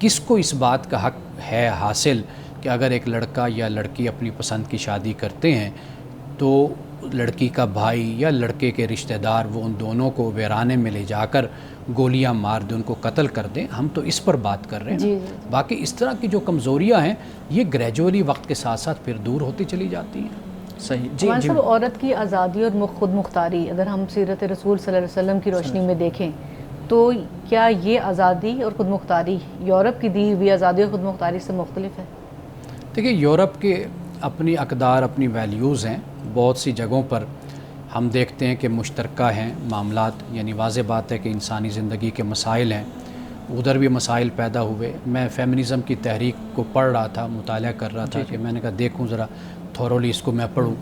کس کو اس بات کا حق ہے حاصل کہ اگر ایک لڑکا یا لڑکی اپنی پسند کی شادی کرتے ہیں تو لڑکی کا بھائی یا لڑکے کے رشتہ دار وہ ان دونوں کو ویرانے میں لے جا کر گولیاں مار دیں، ان کو قتل کر دیں۔ ہم تو اس پر بات کر رہے ہیں، باقی اس طرح کی جو کمزوریاں ہیں یہ گریجولی وقت کے ساتھ ساتھ پھر دور ہوتی چلی جاتی ہیں۔ صحیح جی جی۔ عورت کی آزادی اور خود مختاری اگر ہم سیرت رسول صلی اللہ علیہ وسلم کی روشنی میں دیکھیں تو کیا یہ آزادی اور خود مختاری یورپ کی دی ہوئی آزادی اور خود مختاری سے مختلف ہے؟ دیکھیے، یورپ کے اپنی اقدار، اپنی ویلیوز ہیں، بہت سی جگہوں پر ہم دیکھتے ہیں کہ مشترکہ ہیں معاملات، یعنی واضح بات ہے کہ انسانی زندگی کے مسائل ہیں، ادھر بھی مسائل پیدا ہوئے۔ میں فیمنزم کی تحریک کو پڑھ رہا تھا، مطالعہ کر رہا تھا کہ میں نے کہا دیکھوں ذرا تھورولی اس کو میں پڑھوں۔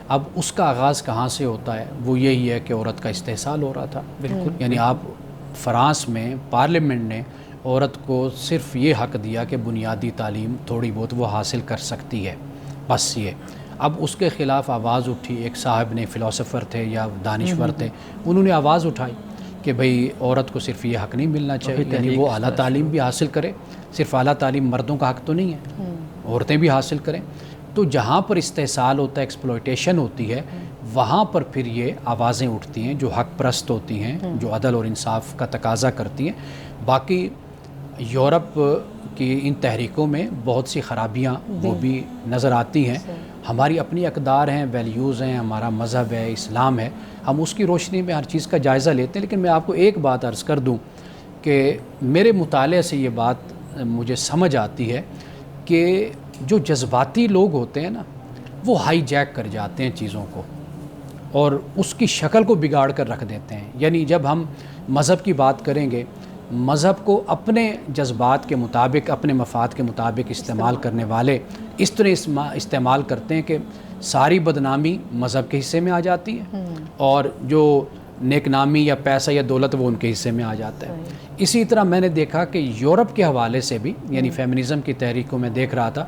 اب اس کا آغاز کہاں سے ہوتا ہے؟ وہ یہی ہے کہ عورت کا استحصال ہو رہا تھا، بالکل، یعنی آپ فرانس میں پارلیمنٹ نے عورت کو صرف یہ حق دیا کہ بنیادی تعلیم تھوڑی بہت وہ حاصل کر سکتی ہے، بس یہ۔ اب اس کے خلاف آواز اٹھی، ایک صاحب نے، فلاسفر تھے یا دانشور تھے، انہوں نے آواز اٹھائی کہ بھئی عورت کو صرف یہ حق نہیں ملنا چاہیے، یعنی وہ اعلیٰ تعلیم بھی حاصل کرے، صرف اعلیٰ تعلیم مردوں کا حق تو نہیں ہے، عورتیں بھی حاصل کریں۔ تو جہاں پر استحصال ہوتا ہے، ایکسپلوئٹیشن ہوتی ہے، وہاں پر پھر یہ آوازیں اٹھتی ہیں جو حق پرست ہوتی ہیں، جو عدل اور انصاف کا تقاضا کرتی ہیں۔ باقی یورپ کی ان تحریکوں میں بہت سی خرابیاں وہ بھی نظر آتی ہیں، ہماری اپنی اقدار ہیں، ویلیوز ہیں، ہمارا مذہب ہے، اسلام ہے، ہم اس کی روشنی میں ہر چیز کا جائزہ لیتے ہیں۔ لیکن میں آپ کو ایک بات عرض کر دوں کہ میرے مطالعے سے یہ بات مجھے سمجھ آتی ہے کہ جو جذباتی لوگ ہوتے ہیں نا، وہ ہائی جیک کر جاتے ہیں چیزوں کو اور اس کی شکل کو بگاڑ کر رکھ دیتے ہیں۔ یعنی جب ہم مذہب کی بات کریں گے، مذہب کو اپنے جذبات کے مطابق، اپنے مفاد کے مطابق استعمال کرنے والے اس طرح استعمال کرتے ہیں کہ ساری بدنامی مذہب کے حصے میں آ جاتی ہے اور جو نیک نامی یا پیسہ یا دولت وہ ان کے حصے میں آ جاتا ہے۔ اسی طرح میں نے دیکھا کہ یورپ کے حوالے سے بھی، یعنی فیمنزم کی تحریک کو میں دیکھ رہا تھا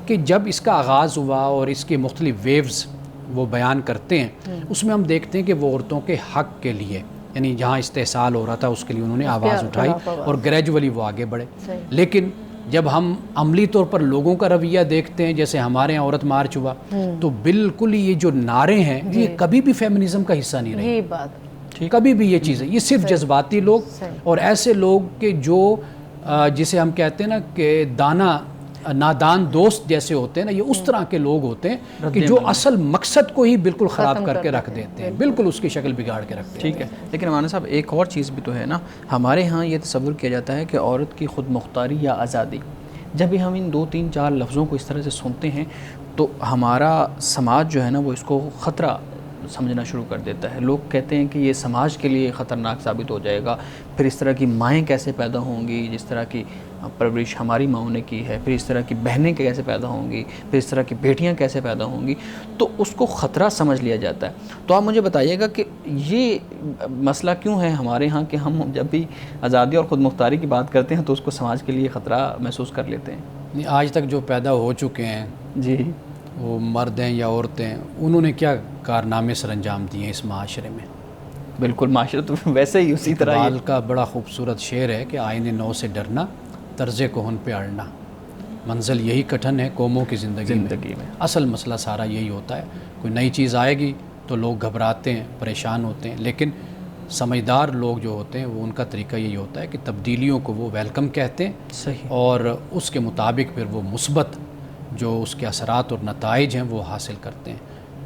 کہ جب اس کا آغاز ہوا اور اس کے مختلف ویوز وہ بیان کرتے ہیں، اس میں ہم دیکھتے ہیں کہ وہ عورتوں کے حق کے لیے، یعنی جہاں استحصال ہو رہا تھا اس کے لیے انہوں نے آواز اٹھائی اور گریجولی وہ آگے بڑھے۔ لیکن جب ہم عملی طور پر لوگوں کا رویہ دیکھتے ہیں، جیسے ہمارے یہاں عورت مارچ ہوا، تو بالکل یہ جو نعرے ہیں یہ کبھی بھی فیمنزم کا حصہ نہیں رہے، کبھی بھی یہ چیز ہے، یہ صرف جذباتی لوگ اور ایسے لوگ کہ جو جسے ہم کہتے ہیں نا کہ نادان دوست جیسے ہوتے ہیں نا، یہ اس طرح کے لوگ ہوتے ہیں کہ جو اصل مقصد کو ہی بالکل خراب کر کے رکھ دیتے ہیں، بالکل اس کی شکل بگاڑ کے رکھ دیتے ہیں۔ ٹھیک ہے، لیکن مولانا صاحب ایک اور چیز بھی تو ہے نا، ہمارے ہاں یہ تصور کیا جاتا ہے کہ عورت کی خود مختاری یا آزادی، جب بھی ہم ان 2-3-4 لفظوں کو اس طرح سے سنتے ہیں تو ہمارا سماج جو ہے نا وہ اس کو خطرہ سمجھنا شروع کر دیتا ہے۔ لوگ کہتے ہیں کہ یہ سماج کے لیے خطرناک ثابت ہو جائے گا، پھر اس طرح کی مائیں کیسے پیدا ہوں گی جس طرح کی پرورش ہماری ماؤں نے کی ہے، پھر اس طرح کی بہنیں کیسے پیدا ہوں گی، پھر اس طرح کی بیٹیاں کیسے پیدا ہوں گی، تو اس کو خطرہ سمجھ لیا جاتا ہے۔ تو آپ مجھے بتائیے گا کہ یہ مسئلہ کیوں ہے ہمارے ہاں کہ ہم جب بھی آزادی اور خود مختاری کی بات کرتے ہیں تو اس کو سماج کے لیے خطرہ محسوس کر لیتے ہیں؟ آج تک جو پیدا ہو چکے ہیں، جی، وہ مرد ہیں یا عورتیں، انہوں نے کیا کارنامے سر انجام دیے ہیں اس معاشرے میں؟ بالکل، معاشرہ تو ویسے ہی اسی طرح اقبال کا بڑا خوبصورت شعر ہے کہ آئین نو سے ڈرنا، طرز کہن پہ اڑنا، منزل یہی کٹھن ہے قوموں کی زندگی میں۔ اصل مسئلہ سارا یہی ہوتا ہے، کوئی نئی چیز آئے گی تو لوگ گھبراتے ہیں، پریشان ہوتے ہیں، لیکن سمجھدار لوگ جو ہوتے ہیں وہ ان کا طریقہ یہی ہوتا ہے کہ تبدیلیوں کو وہ ویلکم کہتے ہیں، صحیح، اور اور اس کے مطابق پھر وہ مثبت جو اس کے اثرات اور نتائج ہیں وہ حاصل کرتے ہیں۔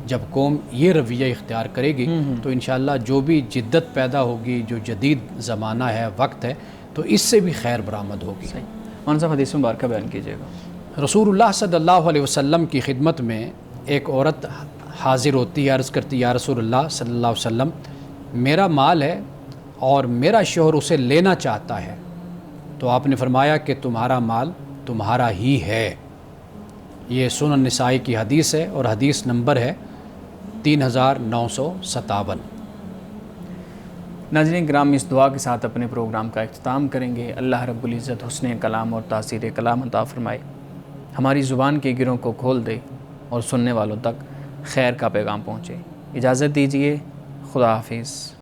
جب قوم یہ رویہ اختیار کرے گی تو انشاءاللہ جو بھی جدت پیدا ہوگی، جو جدید زمانہ ہے، وقت ہے، تو اس سے بھی خیر برآمد ہوگی۔ مولانا صاحب حدیث مبارکہ بیان کیجیے گا۔ رسول اللہ صلی اللہ علیہ وسلم کی خدمت میں ایک عورت حاضر ہوتی ہے، عرض کرتی یا رسول اللہ صلی اللہ علیہ وسلم، میرا مال ہے اور میرا شوہر اسے لینا چاہتا ہے، تو آپ نے فرمایا کہ تمہارا مال تمہارا ہی ہے۔ یہ سنن نسائی کی حدیث ہے اور حدیث نمبر ہے 3957۔ ناظرین کرام، اس دعا کے ساتھ اپنے پروگرام کا اختتام کریں گے۔ اللہ رب العزت حسن کلام اور تاثیر کلام عطا فرمائے، ہماری زبان کے گروں کو کھول دے اور سننے والوں تک خیر کا پیغام پہنچے۔ اجازت دیجیے، خدا حافظ۔